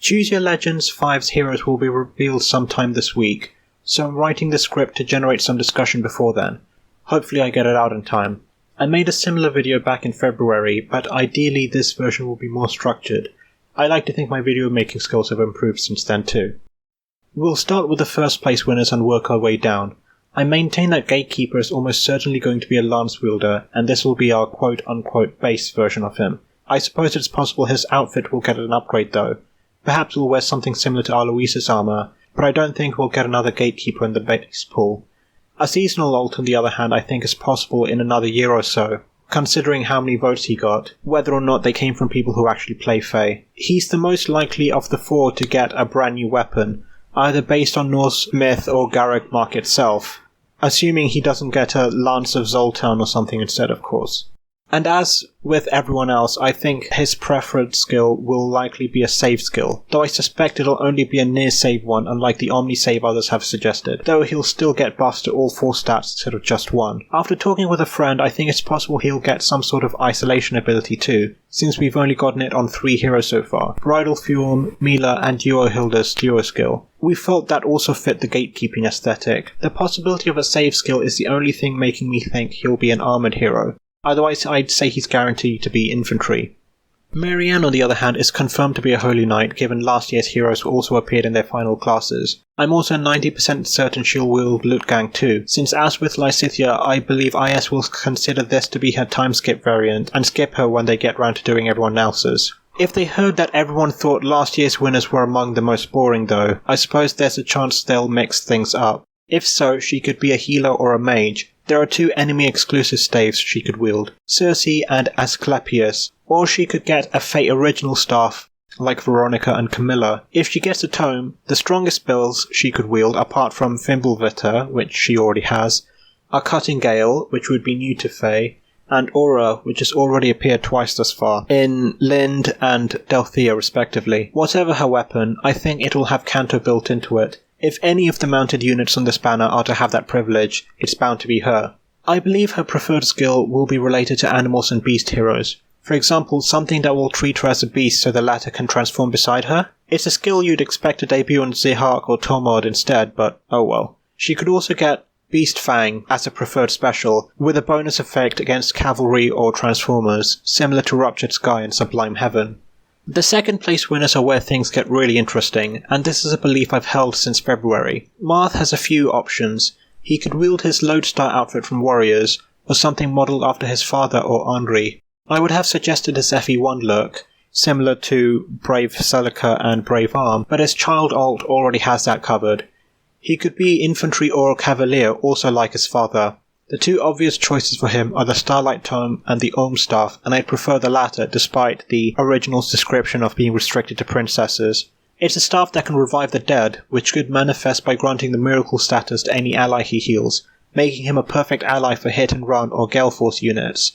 Choose Your Legends 5's heroes will be revealed sometime this week, so I'm writing the script to generate some discussion before then. Hopefully I get it out in time. I made a similar video back in February, but ideally this version will be more structured. I like to think my video making skills have improved since then too. We'll start with the first place winners and work our way down. I maintain that Gatekeeper is almost certainly going to be a lance wielder, and this will be our quote-unquote base version of him. I suppose it's possible his outfit will get an upgrade though. Perhaps we'll wear something similar to Aloysius' armor, but I don't think we'll get another Gatekeeper in the base pool. A seasonal ult, on the other hand, I think is possible in another year or so, considering how many votes he got, whether or not they came from people who actually play Fae. He's the most likely of the four to get a brand new weapon, either based on Norse myth or Garreg Mark itself. Assuming he doesn't get a Lance of Zoltan or something instead, of course. And as with everyone else, I think his preferred skill will likely be a save skill, though I suspect it'll only be a near save one, unlike the Omni save others have suggested, though he'll still get buffs to all 4 stats instead of just 1. After talking with a friend, I think it's possible he'll get some sort of isolation ability too, since we've only gotten it on 3 heroes so far: Bridal Fume, Mila, and Duo-Hilda's duo skill. We felt that also fit the gatekeeping aesthetic. The possibility of a save skill is the only thing making me think he'll be an armoured hero. Otherwise, I'd say he's guaranteed to be infantry. Marianne, on the other hand, is confirmed to be a Holy Knight, given last year's heroes also appeared in their final classes. I'm also 90% certain she'll wield Lutgang too, since as with Lysithea, I believe IS will consider this to be her time skip variant, and skip her when they get round to doing everyone else's. If they heard that everyone thought last year's winners were among the most boring though, I suppose there's a chance they'll mix things up. If so, she could be a healer or a mage. There are 2 enemy-exclusive staves she could wield, Circe and Asclepius, or she could get a Fate original staff like Veronica and Camilla. If she gets a tome, the strongest spells she could wield, apart from Fimbulvita, which she already has, are Cutting Gale, which would be new to Fae, and Aura, which has already appeared twice thus far, in Lind and Delthea respectively. Whatever her weapon, I think it'll have Canto built into it. If any of the mounted units on this banner are to have that privilege, it's bound to be her. I believe her preferred skill will be related to animals and beast heroes. For example, something that will treat her as a beast so the latter can transform beside her. It's a skill you'd expect to debut on Zehak or Tomod instead, but oh well. She could also get Beast Fang as a preferred special, with a bonus effect against cavalry or transformers, similar to Ruptured Sky and Sublime Heaven. The second place winners are where things get really interesting, and this is a belief I've held since February. Marth has a few options. He could wield his Lodestar outfit from Warriors, or something modelled after his father or Andri. I would have suggested his FE1 look, similar to Brave Celica and Brave Arm, but his child alt already has that covered. He could be infantry or a cavalier, also like his father. The 2 obvious choices for him are the Starlight Tome and the Ohm Staff, and I'd prefer the latter despite the original's description of being restricted to princesses. It's a staff that can revive the dead, which could manifest by granting the miracle status to any ally he heals, making him a perfect ally for hit and run or Gale Force units.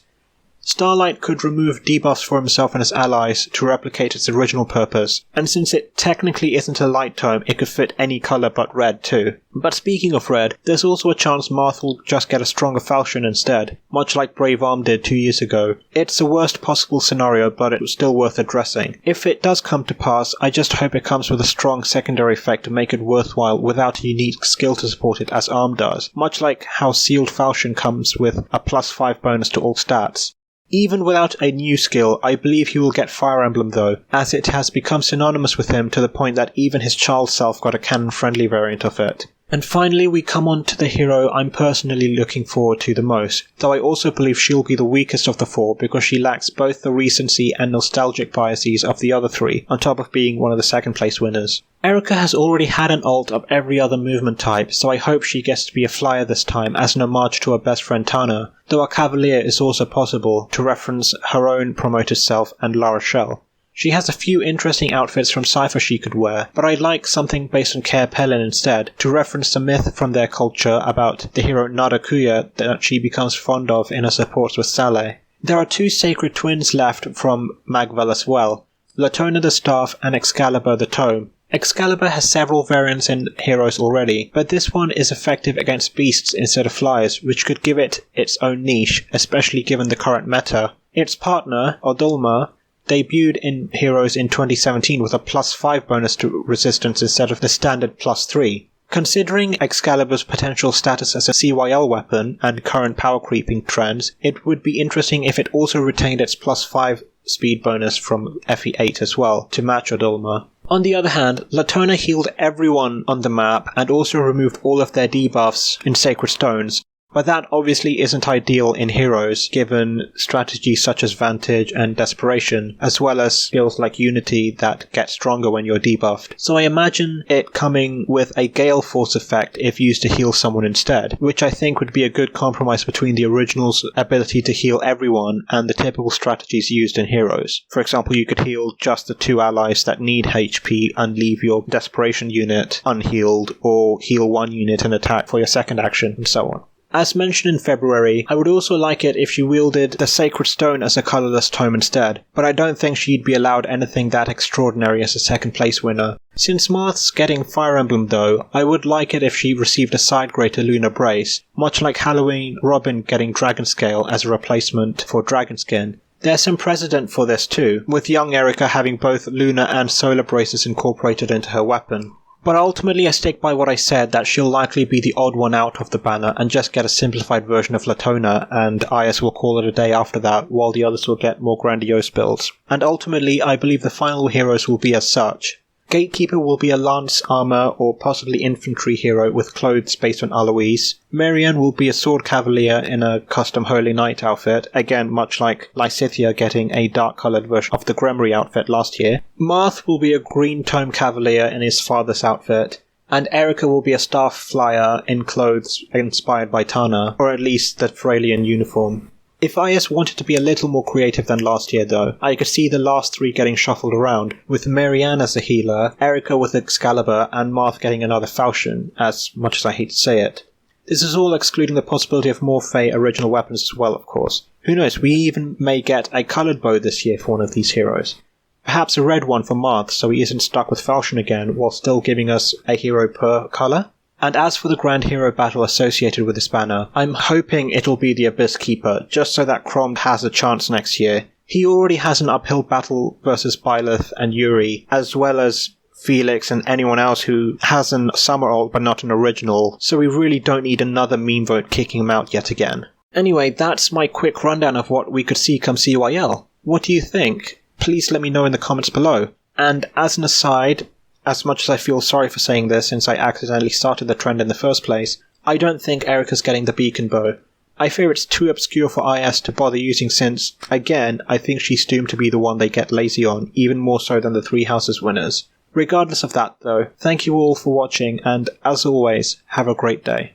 Starlight could remove debuffs for himself and his allies to replicate its original purpose, and since it technically isn't a light tome, it could fit any colour but red too. But speaking of red, there's also a chance Marth will just get a stronger falchion instead, much like Brave Arm did 2 years ago. It's the worst possible scenario, but it's still worth addressing. If it does come to pass, I just hope it comes with a strong secondary effect to make it worthwhile without a unique skill to support it as Arm does, much like how Sealed Falchion comes with a +5 bonus to all stats. Even without a new skill, I believe he will get Fire Emblem though, as it has become synonymous with him to the point that even his child self got a canon-friendly variant of it. And finally we come on to the hero I'm personally looking forward to the most, though I also believe she'll be the weakest of the 4 because she lacks both the recency and nostalgic biases of the other 3, on top of being one of the second place winners. Eirika has already had an ult of every other movement type, so I hope she gets to be a flyer this time as an homage to her best friend Tana, though a cavalier is also possible, to reference her own promoted self and La Rochelle. She has a few interesting outfits from Cypher she could wear, but I'd like something based on Caer Pelin instead, to reference the myth from their culture about the hero Narakuya that she becomes fond of in her supports with Saleh. There are 2 sacred twins left from Magvel as well, Latona the Staff and Excalibur the Tome. Excalibur has several variants in heroes already, but this one is effective against beasts instead of flyers, which could give it its own niche, especially given the current meta. Its partner, Odulma, debuted in Heroes in 2017 with a +5 bonus to resistance instead of the standard +3. Considering Excalibur's potential status as a CYL weapon and current power creeping trends, it would be interesting if it also retained its +5 speed bonus from FE8 as well, to match Odolma. On the other hand, Latona healed everyone on the map and also removed all of their debuffs in Sacred Stones, but that obviously isn't ideal in Heroes, given strategies such as Vantage and Desperation, as well as skills like Unity that get stronger when you're debuffed. So I imagine it coming with a Gale Force effect if used to heal someone instead, which I think would be a good compromise between the original's ability to heal everyone and the typical strategies used in Heroes. For example, you could heal just the 2 allies that need HP and leave your Desperation unit unhealed, or heal 1 unit and attack for your second action, and so on. As mentioned in February, I would also like it if she wielded the Sacred Stone as a colourless tome instead, but I don't think she'd be allowed anything that extraordinary as a second place winner. Since Marth's getting Fire Emblem though, I would like it if she received a side grade to Lunar Brace, much like Halloween Robin getting Dragon Scale as a replacement for Dragon Skin. There's some precedent for this too, with young Eirika having both Lunar and Solar Braces incorporated into her weapon. But ultimately I stick by what I said, that she'll likely be the odd one out of the banner and just get a simplified version of Latona, and IS will call it a day after that, while the others will get more grandiose builds. And ultimately I believe the final heroes will be as such. Gatekeeper will be a lance, armor, or possibly infantry hero with clothes based on Alois. Marianne will be a sword cavalier in a custom Holy Knight outfit, again much like Lysithea getting a dark-coloured version of the Gremory outfit last year. Marth will be a green tome cavalier in his father's outfit, and Eirika will be a staff flyer in clothes inspired by Tana, or at least the Fralian uniform. If IS wanted to be a little more creative than last year though, I could see the last 3 getting shuffled around, with Marianne as a healer, Eirika with Excalibur, and Marth getting another falchion, as much as I hate to say it. This is all excluding the possibility of more Fae original weapons as well, of course. Who knows, we even may get a coloured bow this year for one of these heroes. Perhaps a red one for Marth, so he isn't stuck with falchion again, while still giving us a hero per colour. And as for the Grand Hero battle associated with this banner, I'm hoping it'll be the Abyss Keeper, just so that Crom has a chance next year. He already has an uphill battle versus Byleth and Yuri, as well as Felix and anyone else who has an Summerall but not an original, so we really don't need another meme vote kicking him out yet again. Anyway, that's my quick rundown of what we could see come CYL. What do you think? Please let me know in the comments below. And as an aside, as much as I feel sorry for saying this since I accidentally started the trend in the first place, I don't think Eirika's getting the beacon bow. I fear it's too obscure for IS to bother using since, again, I think she's doomed to be the one they get lazy on, even more so than the 3 houses winners. Regardless of that though, thank you all for watching and, as always, have a great day.